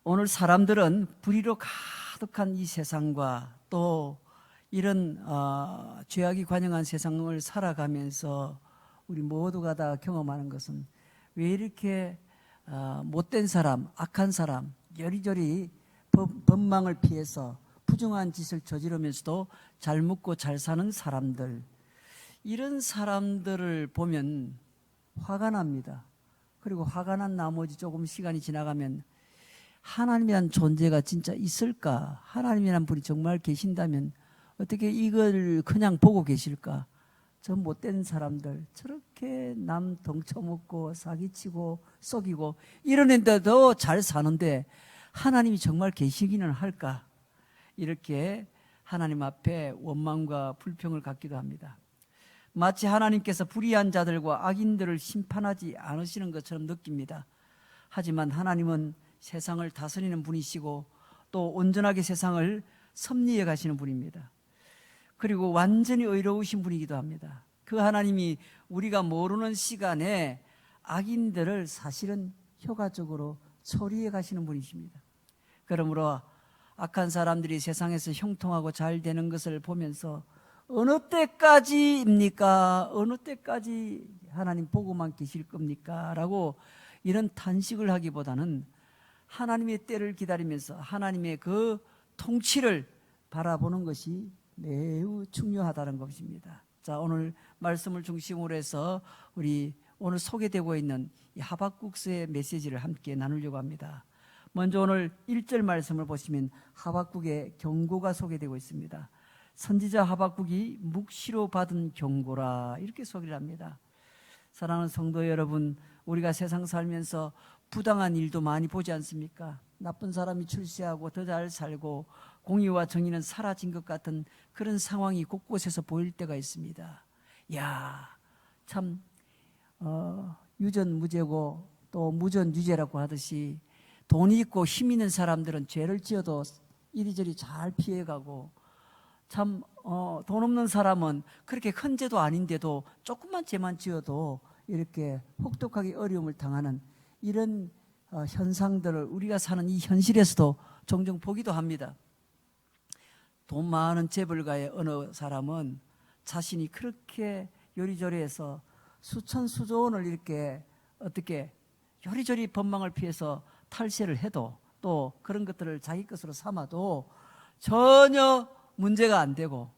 오늘 사람들은 불의로 가득한 이 세상과 또 이런 죄악이 관영한 세상을 살아가면서 우리 모두가 다 경험하는 것은 왜 이렇게 못된 사람, 악한 사람, 여리저리 법망을 피해서 부정한 짓을 저지르면서도 잘 묵고 잘 사는 사람들, 이런 사람들을 보면 화가 납니다. 그리고 화가 난 나머지 조금 시간이 지나가면 하나님이란 존재가 진짜 있을까? 하나님이란 분이 정말 계신다면 어떻게 이걸 그냥 보고 계실까? 저 못된 사람들 저렇게 남 덩쳐먹고 사기치고 속이고 이러는데도 잘 사는데 하나님이 정말 계시기는 할까? 이렇게 하나님 앞에 원망과 불평을 갖기도 합니다. 마치 하나님께서 불의한 자들과 악인들을 심판하지 않으시는 것처럼 느낍니다. 하지만 하나님은 세상을 다스리는 분이시고 또 온전하게 세상을 섭리해 가시는 분입니다. 그리고 완전히 의로우신 분이기도 합니다. 그 하나님이 우리가 모르는 시간에 악인들을 사실은 효과적으로 처리해 가시는 분이십니다. 그러므로 악한 사람들이 세상에서 형통하고 잘 되는 것을 보면서 어느 때까지입니까? 어느 때까지 하나님 보고만 계실 겁니까? 라고 이런 탄식을 하기보다는 하나님의 때를 기다리면서 하나님의 그 통치를 바라보는 것이 매우 중요하다는 것입니다. 자, 오늘 말씀을 중심으로 해서 우리 오늘 소개되고 있는 이 하박국서의 메시지를 함께 나누려고 합니다. 먼저 오늘 1절 말씀을 보시면 하박국의 경고가 소개되고 있습니다. 선지자 하박국이 묵시로 받은 경고라, 이렇게 소개를 합니다. 사랑하는 성도 여러분, 우리가 세상 살면서 부당한 일도 많이 보지 않습니까? 나쁜 사람이 출세하고 더 잘 살고 공의와 정의는 사라진 것 같은 그런 상황이 곳곳에서 보일 때가 있습니다. 야, 참 유전무죄고 또 무전유죄라고 하듯이 돈이 있고 힘 있는 사람들은 죄를 지어도 이리저리 잘 피해가고 참 돈 없는 사람은 그렇게 큰 죄도 아닌데도 조금만 죄만 지어도 이렇게 혹독하게 어려움을 당하는 이런 현상들을 우리가 사는 이 현실에서도 종종 보기도 합니다. 돈 많은 재벌가의 어느 사람은 자신이 그렇게 요리조리해서 수천 수조 원을 이렇게 어떻게 요리조리 법망을 피해서 탈세를 해도 또 그런 것들을 자기 것으로 삼아도 전혀 문제가 안 되고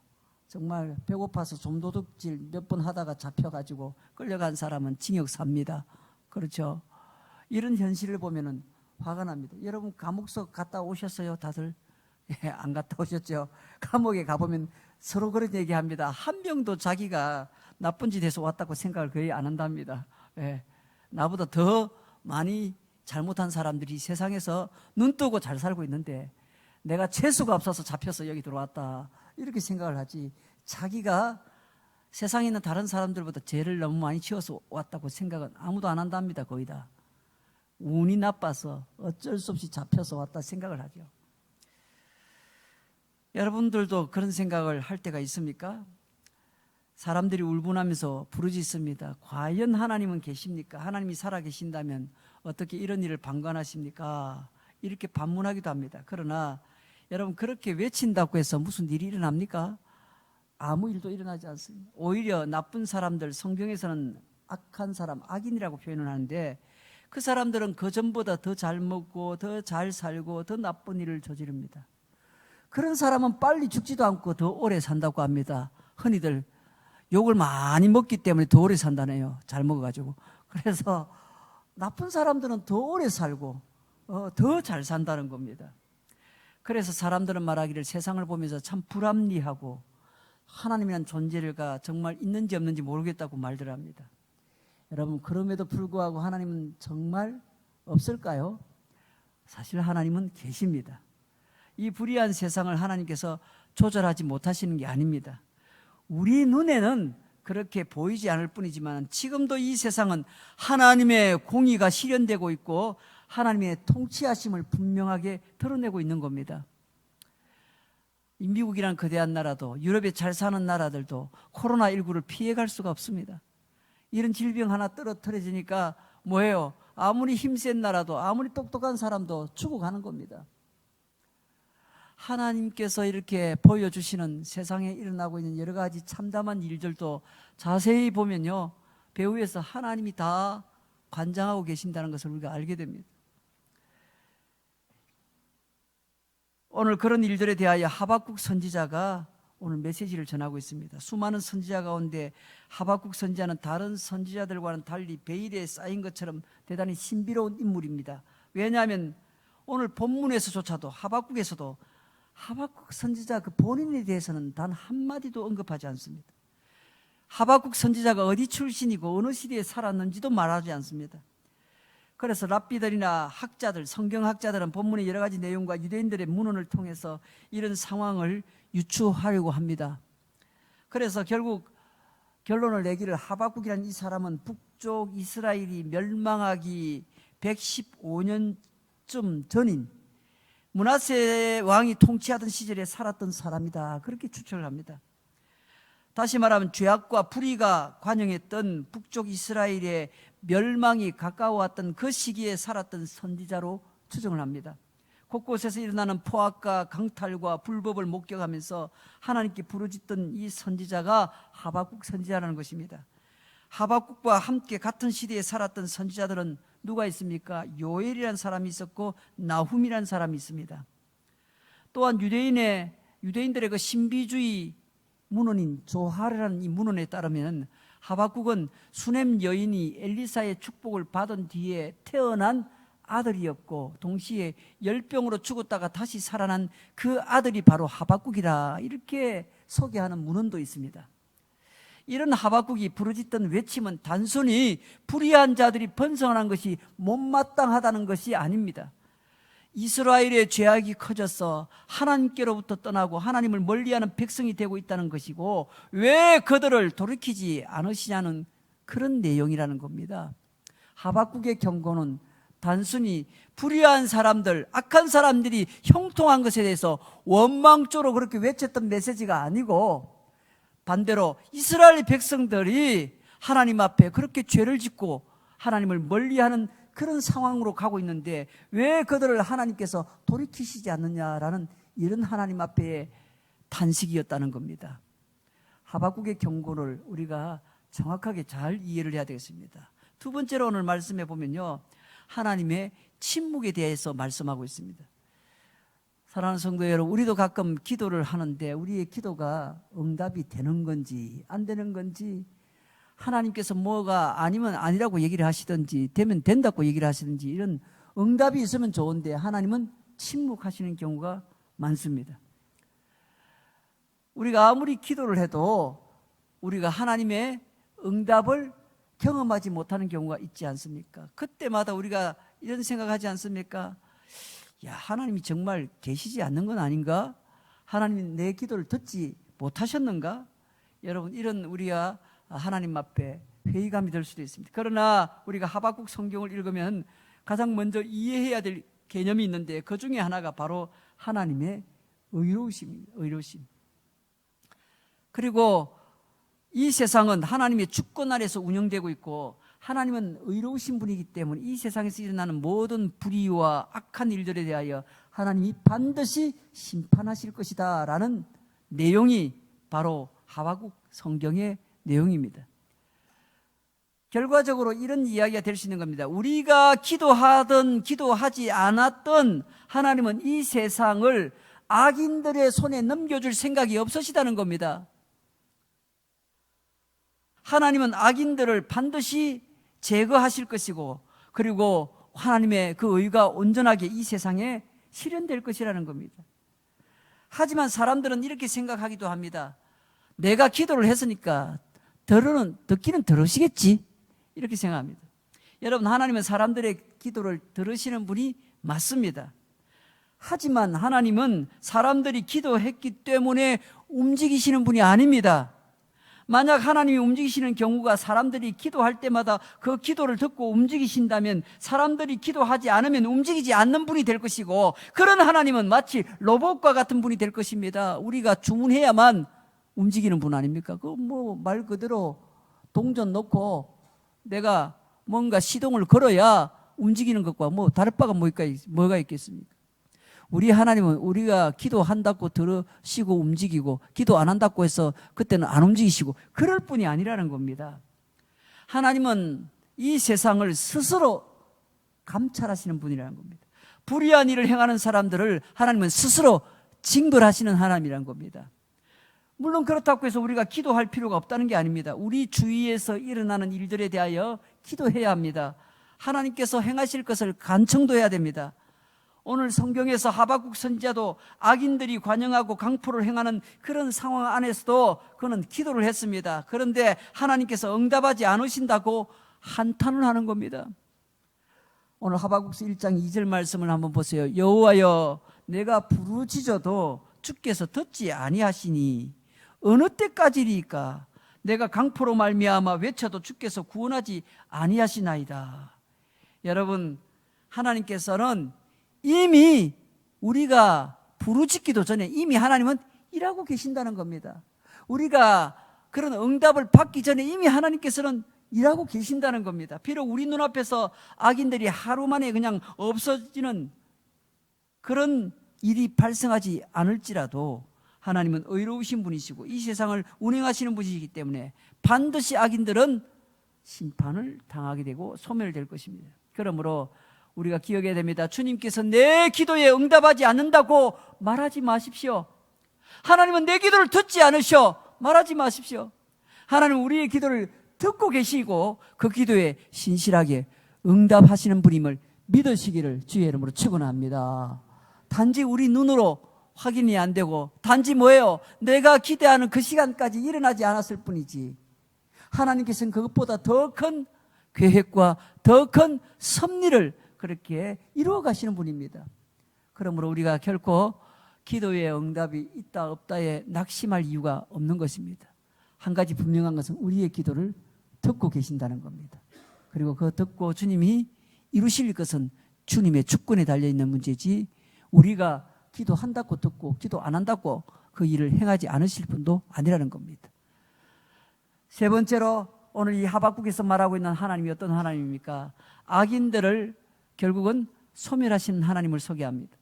정말 배고파서 좀도둑질 몇 번 하다가 잡혀가지고 끌려간 사람은 징역 삽니다. 그렇죠? 이런 현실을 보면은 화가 납니다. 여러분 감옥서 갔다 오셨어요? 다들? 예, 안 갔다 오셨죠? 감옥에 가보면 서로 그런 얘기합니다. 한 명도 자기가 나쁜 짓 해서 왔다고 생각을 거의 안 한답니다. 예, 나보다 더 많이 잘못한 사람들이 세상에서 눈 뜨고 잘 살고 있는데 내가 재수가 없어서 잡혀서 여기 들어왔다, 이렇게 생각을 하지 자기가 세상에 있는 다른 사람들보다 죄를 너무 많이 지어서 왔다고 생각은 아무도 안 한답니다. 거의 다 운이 나빠서 어쩔 수 없이 잡혀서 왔다 생각을 하죠. 여러분들도 그런 생각을 할 때가 있습니까? 사람들이 울분하면서 부르짖습니다. 과연 하나님은 계십니까? 하나님이 살아계신다면 어떻게 이런 일을 방관하십니까? 이렇게 반문하기도 합니다. 그러나 여러분 그렇게 외친다고 해서 무슨 일이 일어납니까? 아무 일도 일어나지 않습니다. 오히려 나쁜 사람들, 성경에서는 악한 사람, 악인이라고 표현을 하는데 그 사람들은 그전보다 더 잘 먹고 더 잘 살고 더 나쁜 일을 저지릅니다. 그런 사람은 빨리 죽지도 않고 더 오래 산다고 합니다. 흔히들 욕을 많이 먹기 때문에 더 오래 산다네요. 잘 먹어가지고. 그래서 나쁜 사람들은 더 오래 살고 더 잘 산다는 겁니다. 그래서 사람들은 말하기를 세상을 보면서 참 불합리하고 하나님이라는 존재가 정말 있는지 없는지 모르겠다고 말들 합니다. 여러분 그럼에도 불구하고 하나님은 정말 없을까요? 사실 하나님은 계십니다. 이 불의한 세상을 하나님께서 조절하지 못하시는 게 아닙니다. 우리 눈에는 그렇게 보이지 않을 뿐이지만 지금도 이 세상은 하나님의 공의가 실현되고 있고 하나님의 통치하심을 분명하게 드러내고 있는 겁니다. 이 미국이란 거대한 나라도 유럽에 잘 사는 나라들도 코로나19를 피해갈 수가 없습니다. 이런 질병 하나 떨어뜨려지니까 뭐예요? 아무리 힘센 나라도 아무리 똑똑한 사람도 죽어가는 겁니다. 하나님께서 이렇게 보여주시는 세상에 일어나고 있는 여러 가지 참담한 일들도 자세히 보면요, 배후에서 하나님이 다 관장하고 계신다는 것을 우리가 알게 됩니다. 오늘 그런 일들에 대하여 하박국 선지자가 오늘 메시지를 전하고 있습니다. 수많은 선지자 가운데 하박국 선지자는 다른 선지자들과는 달리 베일에 쌓인 것처럼 대단히 신비로운 인물입니다. 왜냐하면 오늘 본문에서조차도 하박국에서도 하박국 선지자 그 본인에 대해서는 단 한마디도 언급하지 않습니다. 하박국 선지자가 어디 출신이고 어느 시대에 살았는지도 말하지 않습니다. 그래서 랍비들이나 학자들, 성경학자들은 본문의 여러 가지 내용과 유대인들의 문헌을 통해서 이런 상황을 유추하려고 합니다. 그래서 결국 결론을 내기를 하박국이라는 이 사람은 북쪽 이스라엘이 멸망하기 115년쯤 전인 므낫세 왕이 통치하던 시절에 살았던 사람이다, 그렇게 추측을 합니다. 다시 말하면 죄악과 불의가 관영했던 북쪽 이스라엘의 멸망이 가까워왔던 그 시기에 살았던 선지자로 추정을 합니다. 곳곳에서 일어나는 포악과 강탈과 불법을 목격하면서 하나님께 부르짖던 이 선지자가 하박국 선지자라는 것입니다. 하박국과 함께 같은 시대에 살았던 선지자들은 누가 있습니까? 요엘이라는 사람이 있었고 나훔이라는 사람이 있습니다. 또한 유대인들의 그 신비주의 문헌인 조하르라는 이 문헌에 따르면 하박국은 수넴 여인이 엘리사의 축복을 받은 뒤에 태어난 아들이었고 동시에 열병으로 죽었다가 다시 살아난 그 아들이 바로 하박국이라, 이렇게 소개하는 문헌도 있습니다. 이런 하박국이 부르짖던 외침은 단순히 불의한 자들이 번성하는 것이 못마땅하다는 것이 아닙니다. 이스라엘의 죄악이 커져서 하나님께로부터 떠나고 하나님을 멀리하는 백성이 되고 있다는 것이고 왜 그들을 돌이키지 않으시냐는 그런 내용이라는 겁니다. 하박국의 경고는 단순히 불의한 사람들, 악한 사람들이 형통한 것에 대해서 원망조로 그렇게 외쳤던 메시지가 아니고 반대로 이스라엘 백성들이 하나님 앞에 그렇게 죄를 짓고 하나님을 멀리하는 그런 상황으로 가고 있는데 왜 그들을 하나님께서 돌이키시지 않느냐라는 이런 하나님 앞에 탄식이었다는 겁니다. 하박국의 경고를 우리가 정확하게 잘 이해를 해야 되겠습니다. 두 번째로 오늘 말씀해 보면요, 하나님의 침묵에 대해서 말씀하고 있습니다. 사랑하는 성도 여러분, 우리도 가끔 기도를 하는데 우리의 기도가 응답이 되는 건지 안 되는 건지, 하나님께서 뭐가 아니면 아니라고 얘기를 하시든지 되면 된다고 얘기를 하시든지, 이런 응답이 있으면 좋은데 하나님은 침묵하시는 경우가 많습니다. 우리가 아무리 기도를 해도 우리가 하나님의 응답을 경험하지 못하는 경우가 있지 않습니까? 그때마다 우리가 이런 생각하지 않습니까? 야, 하나님이 정말 계시지 않는 건 아닌가? 하나님이 내 기도를 듣지 못하셨는가? 여러분, 이런 우리가 하나님 앞에 회의감이 들 수도 있습니다. 그러나 우리가 하박국 성경을 읽으면 가장 먼저 이해해야 될 개념이 있는데 그 중에 하나가 바로 하나님의 의로우심입니다. 의로우심. 그리고 이 세상은 하나님의 주권 아래서 운영되고 있고 하나님은 의로우신 분이기 때문에 이 세상에서 일어나는 모든 불의와 악한 일들에 대하여 하나님이 반드시 심판하실 것이다 라는 내용이 바로 하박국 성경의 내용입니다. 결과적으로 이런 이야기가 될 수 있는 겁니다. 우리가 기도하든 기도하지 않았든 하나님은 이 세상을 악인들의 손에 넘겨줄 생각이 없으시다는 겁니다. 하나님은 악인들을 반드시 제거하실 것이고 그리고 하나님의 그 의가 온전하게 이 세상에 실현될 것이라는 겁니다. 하지만 사람들은 이렇게 생각하기도 합니다. 내가 기도를 했으니까 듣기는 들으시겠지, 이렇게 생각합니다. 여러분, 하나님은 사람들의 기도를 들으시는 분이 맞습니다. 하지만 하나님은 사람들이 기도했기 때문에 움직이시는 분이 아닙니다. 만약 하나님이 움직이시는 경우가 사람들이 기도할 때마다 그 기도를 듣고 움직이신다면 사람들이 기도하지 않으면 움직이지 않는 분이 될 것이고, 그런 하나님은 마치 로봇과 같은 분이 될 것입니다. 우리가 주문해야만 움직이는 분 아닙니까? 그 말 그대로 동전 넣고 내가 뭔가 시동을 걸어야 움직이는 것과 뭐 다를 바가 뭐가 있겠습니까? 우리 하나님은 우리가 기도한다고 들으시고 움직이고 기도 안 한다고 해서 그때는 안 움직이시고 그럴 뿐이 아니라는 겁니다. 하나님은 이 세상을 스스로 감찰하시는 분이라는 겁니다. 불의한 일을 행하는 사람들을 하나님은 스스로 징벌하시는 하나님이라는 겁니다. 물론 그렇다고 해서 우리가 기도할 필요가 없다는 게 아닙니다. 우리 주위에서 일어나는 일들에 대하여 기도해야 합니다. 하나님께서 행하실 것을 간청도 해야 됩니다. 오늘 성경에서 하박국 선지자도 악인들이 관영하고 강포를 행하는 그런 상황 안에서도 그는 기도를 했습니다. 그런데 하나님께서 응답하지 않으신다고 한탄을 하는 겁니다. 오늘 하박국서 1장 2절 말씀을 한번 보세요. 여호와여 내가 부르짖어도 주께서 듣지 아니하시니 어느 때까지리까 내가 강포로 말미암아 외쳐도 주께서 구원하지 아니하시나이다. 여러분, 하나님께서는 이미 우리가 부르짖기도 전에 이미 하나님은 일하고 계신다는 겁니다. 우리가 그런 응답을 받기 전에 이미 하나님께서는 일하고 계신다는 겁니다. 비록 우리 눈앞에서 악인들이 하루 만에 그냥 없어지는 그런 일이 발생하지 않을지라도 하나님은 의로우신 분이시고 이 세상을 운행하시는 분이시기 때문에 반드시 악인들은 심판을 당하게 되고 소멸될 것입니다. 그러므로 우리가 기억해야 됩니다. 주님께서 내 기도에 응답하지 않는다고 말하지 마십시오. 하나님은 내 기도를 듣지 않으셔 말하지 마십시오. 하나님은 우리의 기도를 듣고 계시고 그 기도에 신실하게 응답하시는 분임을 믿으시기를 주의 이름으로 축원합니다. 단지 우리 눈으로 확인이 안 되고 단지 뭐예요? 내가 기대하는 그 시간까지 일어나지 않았을 뿐이지 하나님께서는 그것보다 더 큰 계획과 더 큰 섭리를 그렇게 이루어 가시는 분입니다. 그러므로 우리가 결코 기도의 응답이 있다 없다에 낙심할 이유가 없는 것입니다. 한 가지 분명한 것은 우리의 기도를 듣고 계신다는 겁니다. 그리고 그 듣고 주님이 이루실 것은 주님의 주권에 달려있는 문제지 우리가 기도한다고 듣고 기도 안 한다고 그 일을 행하지 않으실 분도 아니라는 겁니다. 세 번째로 오늘 이 하박국에서 말하고 있는 하나님이 어떤 하나님입니까? 악인들을 결국은 소멸하시는 하나님을 소개합니다.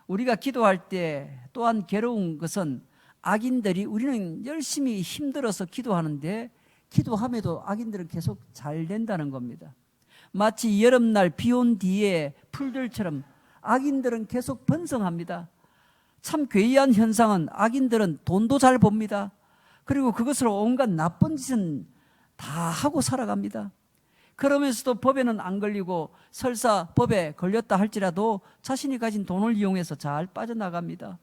우리가 기도할 때 또한 괴로운 것은 악인들이 우리는 열심히 힘들어서 기도하는데 기도함에도 악인들은 계속 잘 된다는 겁니다. 마치 여름날 비 온 뒤에 풀들처럼 악인들은 계속 번성합니다. 참 괴이한 현상은 악인들은 돈도 잘 법니다. 그리고 그것으로 온갖 나쁜 짓은 다 하고 살아갑니다. 그러면서도 법에는 안 걸리고 설사 법에 걸렸다 할지라도 자신이 가진 돈을 이용해서 잘 빠져나갑니다.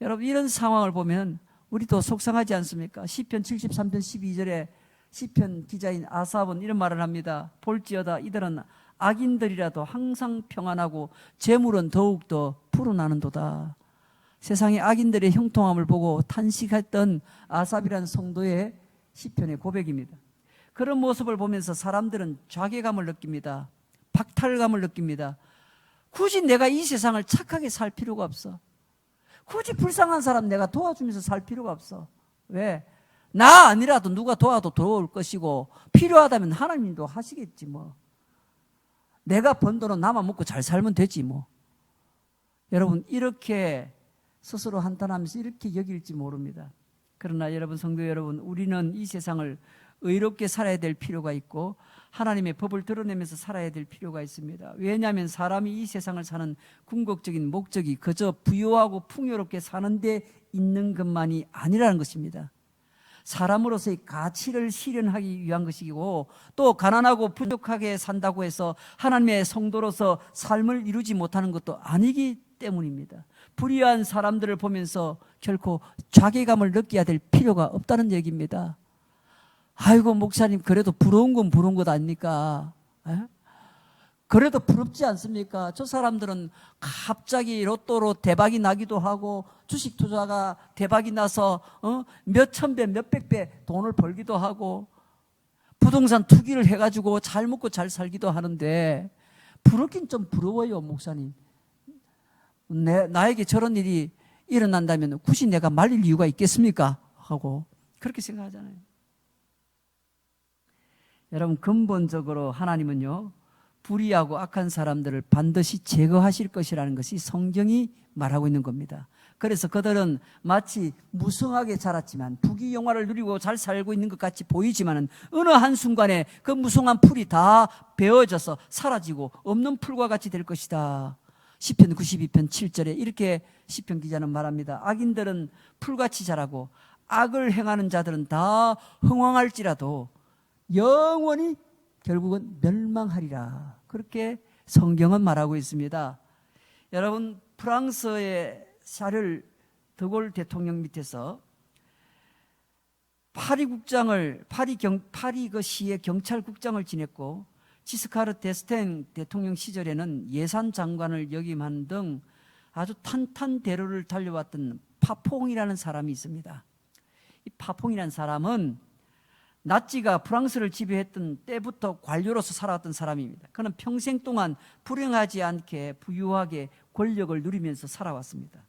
여러분 이런 상황을 보면 우리도 속상하지 않습니까? 시편 73편 12절에 시편 기자인 아삽은 이런 말을 합니다. 볼지어다 이들은 악인들이라도 항상 평안하고 재물은 더욱더 불어나는도다. 세상의 악인들의 형통함을 보고 탄식했던 아삽이라는 성도의 시편의 고백입니다. 그런 모습을 보면서 사람들은 좌괴감을 느낍니다. 박탈감을 느낍니다. 굳이 내가 이 세상을 착하게 살 필요가 없어. 굳이 불쌍한 사람 내가 도와주면서 살 필요가 없어. 왜? 나 아니라도 누가 도와도 도울 것이고 필요하다면 하나님도 하시겠지 뭐. 내가 번 돈은 나만 먹고 잘 살면 되지 뭐. 여러분 이렇게 스스로 한탄하면서 이렇게 여길지 모릅니다. 그러나 여러분 성도 여러분 우리는 이 세상을 의롭게 살아야 될 필요가 있고 하나님의 법을 드러내면서 살아야 될 필요가 있습니다. 왜냐하면 사람이 이 세상을 사는 궁극적인 목적이 그저 부유하고 풍요롭게 사는 데 있는 것만이 아니라는 것입니다. 사람으로서의 가치를 실현하기 위한 것이고 또 가난하고 부족하게 산다고 해서 하나님의 성도로서 삶을 이루지 못하는 것도 아니기 때문입니다. 불의한 사람들을 보면서 결코 자괴감을 느껴야 될 필요가 없다는 얘기입니다. 아이고 목사님 그래도 부러운 건 부러운 것 아닙니까? 에? 그래도 부럽지 않습니까? 저 사람들은 갑자기 로또로 대박이 나기도 하고 주식 투자가 대박이 나서 몇천 배 몇백 배 돈을 벌기도 하고 부동산 투기를 해가지고 잘 먹고 잘 살기도 하는데 부럽긴 좀 부러워요 목사님. 나에게 저런 일이 일어난다면 굳이 내가 말릴 이유가 있겠습니까? 하고 그렇게 생각하잖아요. 여러분 근본적으로 하나님은요 불의하고 악한 사람들을 반드시 제거하실 것이라는 것이 성경이 말하고 있는 겁니다. 그래서 그들은 마치 무성하게 자랐지만 부귀영화를 누리고 잘 살고 있는 것 같이 보이지만은 어느 한순간에 그 무성한 풀이 다 베어져서 사라지고 없는 풀과 같이 될 것이다. 시편 92편 7절에 이렇게 시편 기자는 말합니다. 악인들은 풀같이 자라고 악을 행하는 자들은 다 흥황할지라도 영원히 결국은 멸망하리라. 그렇게 성경은 말하고 있습니다. 여러분, 프랑스의 샤를 드골 대통령 밑에서 파리 그 시의 경찰국장을 지냈고, 지스카르 데스탱 대통령 시절에는 예산장관을 역임한 등 아주 탄탄대로를 달려왔던 파퐁이라는 사람이 있습니다. 이 파퐁이라는 사람은 나치가 프랑스를 지배했던 때부터 관료로서 살아왔던 사람입니다. 그는 평생 동안 불행하지 않게 부유하게 권력을 누리면서 살아왔습니다.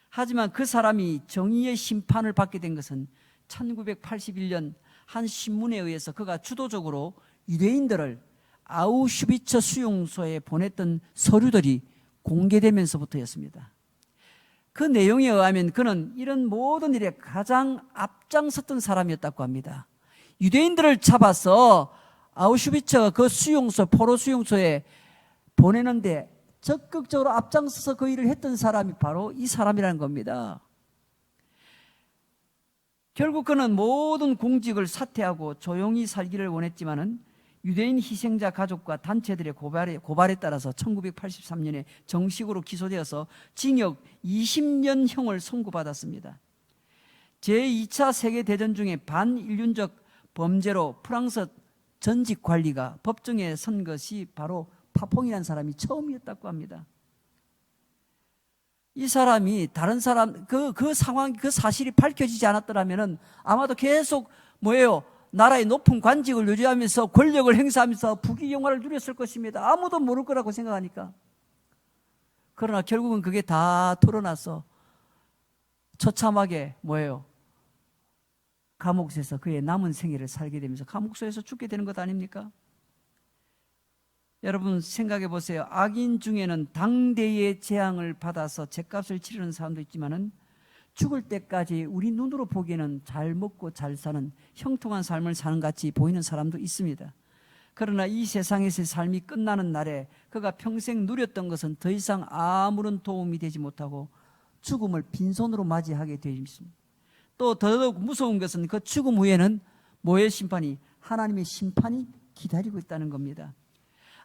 하지만 그 사람이 정의의 심판을 받게 된 것은 1981년 한 신문에 의해서 그가 주도적으로 유대인들을 아우슈비츠 수용소에 보냈던 서류들이 공개되면서부터였습니다. 그 내용에 의하면 그는 이런 모든 일에 가장 앞장섰던 사람이었다고 합니다. 유대인들을 잡아서 아우슈비츠 그 수용소, 포로 수용소에 보내는데 적극적으로 앞장서서 그 일을 했던 사람이 바로 이 사람이라는 겁니다. 결국 그는 모든 공직을 사퇴하고 조용히 살기를 원했지만은 유대인 희생자 가족과 단체들의 고발에 따라서 1983년에 정식으로 기소되어서 징역 20년형을 선고받았습니다. 제2차 세계대전 중에 반인륜적 범죄로 프랑스 전직 관리가 법정에 선 것이 바로 파퐁이라는 사람이 처음이었다고 합니다. 이 사람이 다른 사람 그 상황, 그 사실이 밝혀지지 않았더라면은 아마도 계속 나라의 높은 관직을 유지하면서 권력을 행사하면서 부귀영화를 누렸을 것입니다. 아무도 모를 거라고 생각하니까. 그러나 결국은 그게 다 드러나서 처참하게 감옥에서 그의 남은 생애를 살게 되면서 감옥소에서 죽게 되는 것 아닙니까? 여러분 생각해 보세요. 악인 중에는 당대의 재앙을 받아서 죗값을 치르는 사람도 있지만은 죽을 때까지 우리 눈으로 보기에는 잘 먹고 잘 사는 형통한 삶을 사는 같이 보이는 사람도 있습니다. 그러나 이 세상에서의 삶이 끝나는 날에 그가 평생 누렸던 것은 더 이상 아무런 도움이 되지 못하고 죽음을 빈손으로 맞이하게 되어 있습니다. 또 더더욱 무서운 것은 그 죽음 후에는 뭐의 심판이? 하나님의 심판이 기다리고 있다는 겁니다.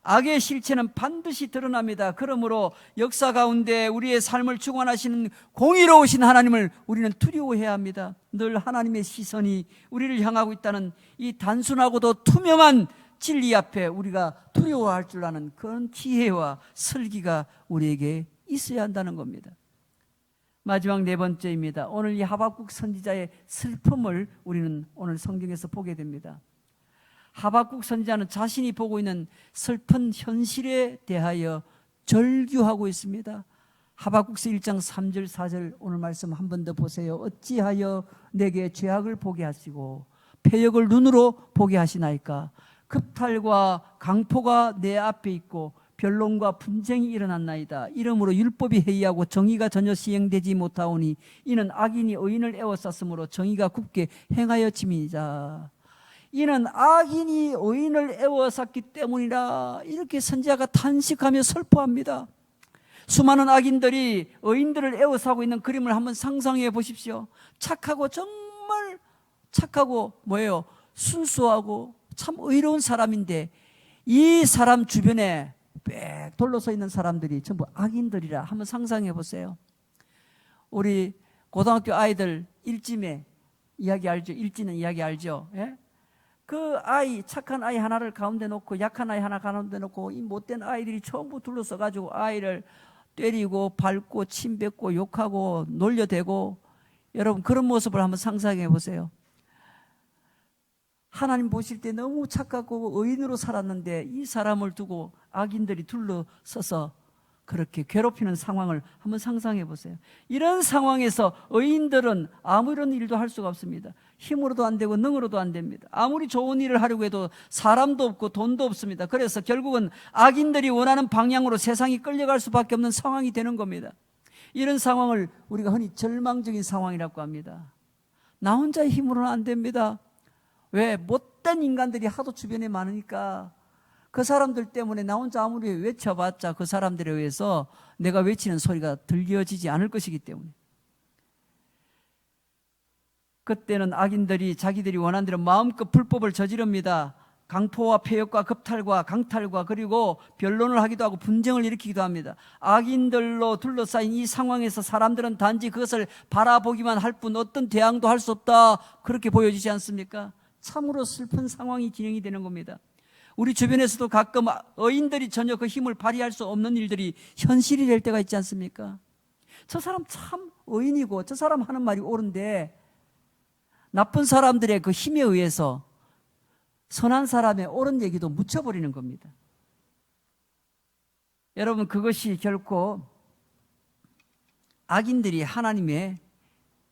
악의 실체는 반드시 드러납니다. 그러므로 역사 가운데 우리의 삶을 주관하시는 공의로우신 하나님을 우리는 두려워해야 합니다. 늘 하나님의 시선이 우리를 향하고 있다는 이 단순하고도 투명한 진리 앞에 우리가 두려워할 줄 아는 그런 지혜와 설기가 우리에게 있어야 한다는 겁니다. 마지막 네 번째입니다. 오늘 이 하박국 선지자의 슬픔을 우리는 오늘 성경에서 보게 됩니다. 하박국 선지자는 자신이 보고 있는 슬픈 현실에 대하여 절규하고 있습니다. 하박국서 1장 3절 4절 오늘 말씀 한 번 더 보세요. 어찌하여 내게 죄악을 보게 하시고 패역을 눈으로 보게 하시나이까. 급탈과 강포가 내 앞에 있고 변론과 분쟁이 일어났나이다. 이러므로 율법이 해이하고 정의가 전혀 시행되지 못하오니 이는 악인이 의인을 애워쌌으므로 정의가 굳게 행하여짐이다. 이는 악인이 의인을 애워쌌기 때문이라. 이렇게 선지자가 탄식하며 슬퍼합니다. 수많은 악인들이 의인들을 애워싸고 있는 그림을 한번 상상해 보십시오. 착하고 정말 착하고 순수하고 참 의로운 사람인데 이 사람 주변에 빽 둘러서 있는 사람들이 전부 악인들이라 한번 상상해 보세요. 우리 고등학교 아이들 일찜에 이야기 알죠? 일지는 이야기 알죠? 예? 그 아이, 착한 아이 하나를 가운데 놓고 약한 아이 하나 가운데 놓고 이 못된 아이들이 전부 둘러서 가지고 아이를 때리고 밟고 침뱉고 욕하고 놀려대고, 여러분 그런 모습을 한번 상상해 보세요. 하나님 보실 때 너무 착하고 의인으로 살았는데 이 사람을 두고 악인들이 둘러서서 그렇게 괴롭히는 상황을 한번 상상해 보세요. 이런 상황에서 의인들은 아무런 일도 할 수가 없습니다. 힘으로도 안 되고 능으로도 안 됩니다. 아무리 좋은 일을 하려고 해도 사람도 없고 돈도 없습니다. 그래서 결국은 악인들이 원하는 방향으로 세상이 끌려갈 수밖에 없는 상황이 되는 겁니다. 이런 상황을 우리가 흔히 절망적인 상황이라고 합니다. 나 혼자의 힘으로는 안 됩니다. 왜? 못된 인간들이 하도 주변에 많으니까 그 사람들 때문에 나 혼자 아무리 외쳐봤자 그 사람들에 의해서 내가 외치는 소리가 들려지지 않을 것이기 때문에. 그때는 악인들이 자기들이 원하는 대로 마음껏 불법을 저지릅니다. 강포와 폐역과 겁탈과 강탈과 그리고 변론을 하기도 하고 분쟁을 일으키기도 합니다. 악인들로 둘러싸인 이 상황에서 사람들은 단지 그것을 바라보기만 할 뿐 어떤 대항도 할 수 없다, 그렇게 보여지지 않습니까? 참으로 슬픈 상황이 진행이 되는 겁니다. 우리 주변에서도 가끔 의인들이 전혀 그 힘을 발휘할 수 없는 일들이 현실이 될 때가 있지 않습니까? 저 사람 참 의인이고 저 사람 하는 말이 옳은데 나쁜 사람들의 그 힘에 의해서 선한 사람의 옳은 얘기도 묻혀버리는 겁니다. 여러분, 그것이 결코 악인들이 하나님의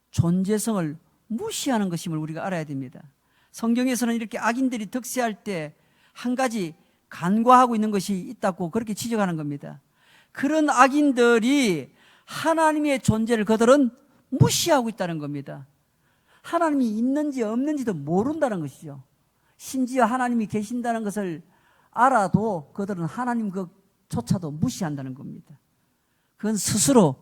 존재성을 무시하는 것임을 우리가 알아야 됩니다. 성경에서는 이렇게 악인들이 득세할 때 한 가지 간과하고 있는 것이 있다고 그렇게 지적하는 겁니다. 그런 악인들이 하나님의 존재를 그들은 무시하고 있다는 겁니다. 하나님이 있는지 없는지도 모른다는 것이죠. 심지어 하나님이 계신다는 것을 알아도 그들은 하나님 그조차도 무시한다는 겁니다. 그건 스스로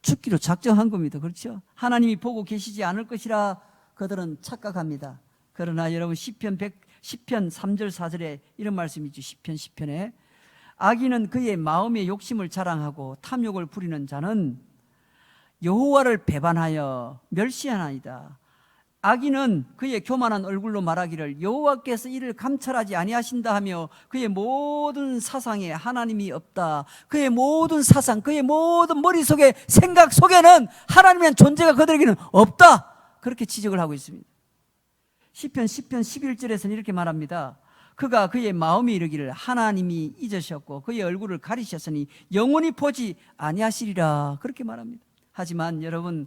죽기로 작정한 겁니다. 그렇죠? 하나님이 보고 계시지 않을 것이라 그들은 착각합니다. 그러나 여러분, 시편 3절 4절에 이런 말씀이 있죠. 시편 10편에 악인은 그의 마음의 욕심을 자랑하고 탐욕을 부리는 자는 여호와를 배반하여 멸시하나이다. 악인은 그의 교만한 얼굴로 말하기를 여호와께서 이를 감찰하지 아니하신다 하며 그의 모든 사상에 하나님이 없다. 그의 모든 사상, 그의 모든 머릿속에 생각 속에는 하나님의 존재가 그들에게는 없다. 그렇게 지적을 하고 있습니다. 시편 10편 11절에서는 이렇게 말합니다. 그가 그의 마음에 이르기를 하나님이 잊으셨고 그의 얼굴을 가리셨으니 영원히 보지 아니하시리라. 그렇게 말합니다. 하지만 여러분,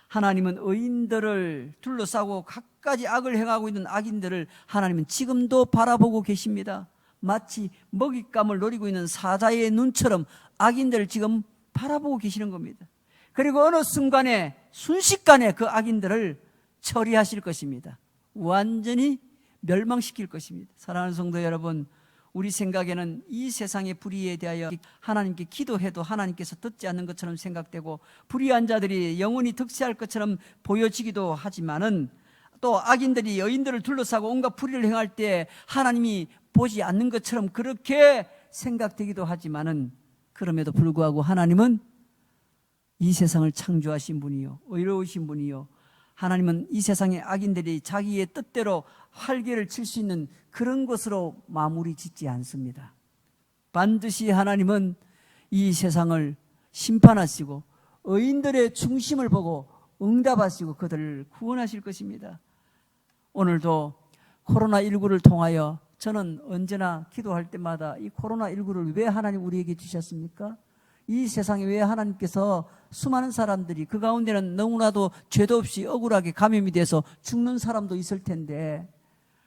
하나님은 의인들을 둘러싸고 갖가지 악을 행하고 있는 악인들을 하나님은 지금도 바라보고 계십니다. 마치 먹잇감을 노리고 있는 사자의 눈처럼 악인들을 지금 바라보고 계시는 겁니다. 그리고 어느 순간에 순식간에 그 악인들을 처리하실 것입니다. 완전히 멸망시킬 것입니다. 사랑하는 성도 여러분, 우리 생각에는 이 세상의 불의에 대하여 하나님께 기도해도 하나님께서 듣지 않는 것처럼 생각되고 불의한 자들이 영원히 득세할 것처럼 보여지기도 하지만은 또 악인들이 여인들을 둘러싸고 온갖 불의를 행할 때 하나님이 보지 않는 것처럼 그렇게 생각되기도 하지만은 그럼에도 불구하고 하나님은 이 세상을 창조하신 분이요, 의로우신 분이요, 하나님은 이 세상의 악인들이 자기의 뜻대로 활개를 칠 수 있는 그런 것으로 마무리 짓지 않습니다. 반드시 하나님은 이 세상을 심판하시고 의인들의 중심을 보고 응답하시고 그들을 구원하실 것입니다. 오늘도 코로나19를 통하여 저는 언제나 기도할 때마다 이 코로나19를 왜 하나님 우리에게 주셨습니까? 이 세상에 왜 하나님께서 수많은 사람들이, 그 가운데는 너무나도 죄도 없이 억울하게 감염이 돼서 죽는 사람도 있을 텐데,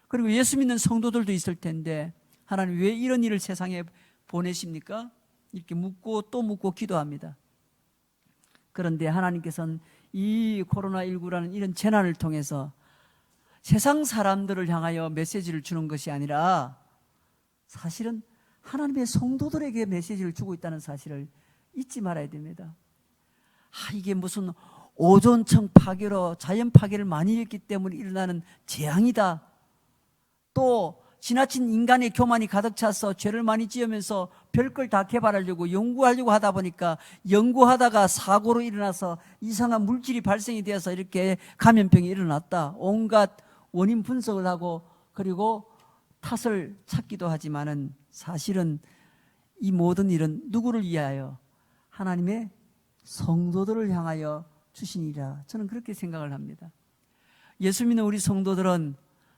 그리고 예수 믿는 성도들도 있을 텐데 하나님 왜 이런 일을 세상에 보내십니까? 이렇게 묻고 또 묻고 기도합니다. 그런데 하나님께서는 이 코로나19라는 이런 재난을 통해서 세상 사람들을 향하여 메시지를 주는 것이 아니라 사실은 하나님의 성도들에게 메시지를 주고 있다는 사실을 잊지 말아야 됩니다. 이게 무슨 오존청 파괴로 자연 파괴를 많이 했기 때문에 일어나는 재앙이다. 또 지나친 인간의 교만이 가득 차서 죄를 많이 지으면서 별걸 다 개발하려고 연구하려고 하다 보니까 연구하다가 사고로 일어나서 이상한 물질이 발생이 되어서 이렇게 감염병이 일어났다. 온갖 원인 분석을 하고 그리고 탓을 찾기도 하지만은 사실은 이 모든 일은 누구를 위하여? 하나님의 성도들을 향하여 주시니라. 저는 그렇게 생각을 합니다. 예수 믿는 우리 성도들은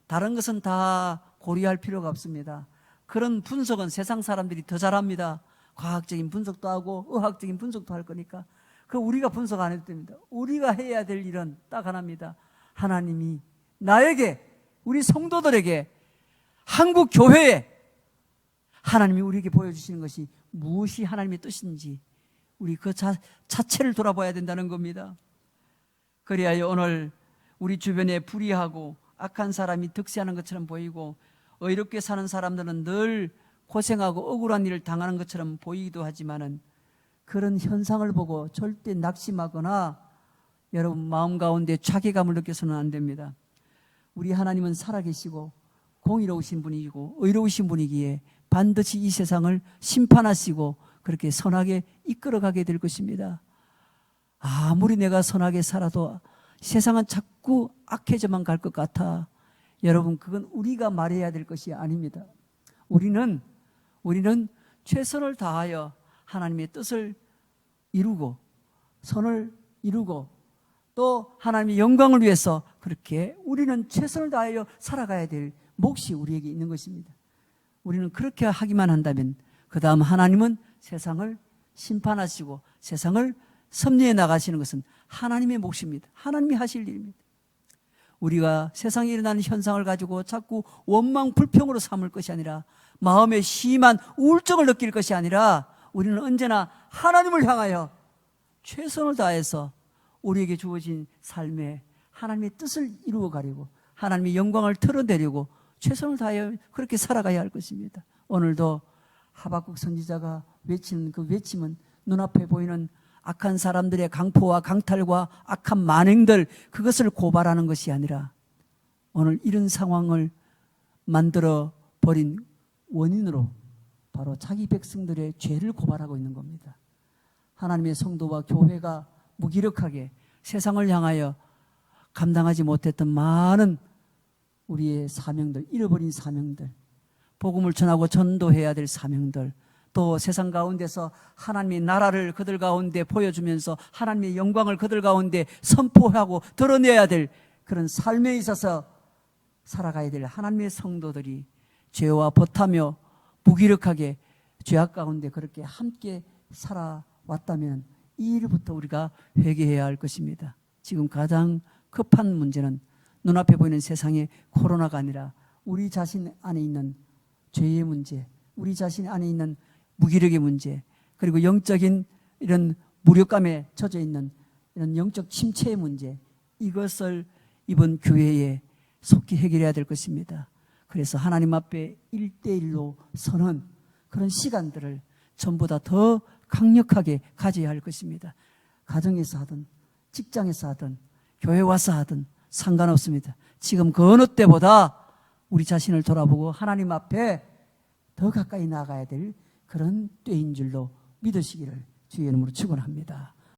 다른 것은 다 고려할 필요가 없습니다. 그런 분석은 세상 사람들이 더 잘합니다. 과학적인 분석도 하고 의학적인 분석도 할 거니까 그 우리가 분석 안 해도 됩니다. 우리가 해야 될 일은 딱 하나입니다. 하나님이 나에게, 우리 성도들에게, 한국 교회에 하나님이 우리에게 보여주시는 것이 무엇이 하나님의 뜻인지 우리 그 자체를 돌아봐야 된다는 겁니다. 그래야 오늘 우리 주변에 불의하고 악한 사람이 득세하는 것처럼 보이고 의롭게 사는 사람들은 늘 고생하고 억울한 일을 당하는 것처럼 보이기도 하지만은 그런 현상을 보고 절대 낙심하거나 여러분 마음 가운데 자괴감을 느껴서는 안 됩니다. 우리 하나님은 살아계시고 공의로우신 분이고 의로우신 분이기에 반드시 이 세상을 심판하시고 그렇게 선하게 이끌어가게 될 것입니다. 아무리 내가 선하게 살아도 세상은 자꾸 악해져만 갈 것 같아. 여러분, 그건 우리가 말해야 될 것이 아닙니다. 우리는 최선을 다하여 하나님의 뜻을 이루고 선을 이루고 또 하나님의 영광을 위해서 그렇게 우리는 최선을 다하여 살아가야 될 몫이 우리에게 있는 것입니다. 우리는 그렇게 하기만 한다면 그 다음 하나님은 세상을 심판하시고 세상을 섭리해 나가시는 것은 하나님의 몫입니다. 하나님이 하실 일입니다. 우리가 세상에 일어나는 현상을 가지고 자꾸 원망 불평으로 삼을 것이 아니라 마음에 심한 우울증을 느낄 것이 아니라 우리는 언제나 하나님을 향하여 최선을 다해서 우리에게 주어진 삶에 하나님의 뜻을 이루어 가려고 하나님의 영광을 드러내려고 최선을 다하여 그렇게 살아가야 할 것입니다. 오늘도 하박국 선지자가 외치는 그 외침은 눈앞에 보이는 악한 사람들의 강포와 강탈과 악한 만행들, 그것을 고발하는 것이 아니라 오늘 이런 상황을 만들어 버린 원인으로 바로 자기 백성들의 죄를 고발하고 있는 겁니다. 하나님의 성도와 교회가 무기력하게 세상을 향하여 감당하지 못했던 많은 우리의 사명들, 잃어버린 사명들, 복음을 전하고 전도해야 될 사명들, 또 세상 가운데서 하나님의 나라를 그들 가운데 보여주면서 하나님의 영광을 그들 가운데 선포하고 드러내야 될 그런 삶에 있어서 살아가야 될 하나님의 성도들이 죄와 버타며 무기력하게 죄악 가운데 그렇게 함께 살아왔다면 이 일부터 우리가 회개해야 할 것입니다. 지금 가장 급한 문제는 눈앞에 보이는 세상의 코로나가 아니라 우리 자신 안에 있는 죄의 문제, 우리 자신 안에 있는 무기력의 문제, 그리고 영적인 이런 무력감에 젖어 있는 이런 영적 침체의 문제, 이것을 이번 교회에 속히 해결해야 될 것입니다. 그래서 하나님 앞에 1대1로 서는 그런 시간들을 전보다 더 강력하게 가져야 할 것입니다. 가정에서 하든 직장에서 하든 교회 와서 하든 상관없습니다. 지금 그 어느 때보다 우리 자신을 돌아보고 하나님 앞에 더 가까이 나가야 될 그런 때인 줄로 믿으시기를 주의 이름으로 축원합니다.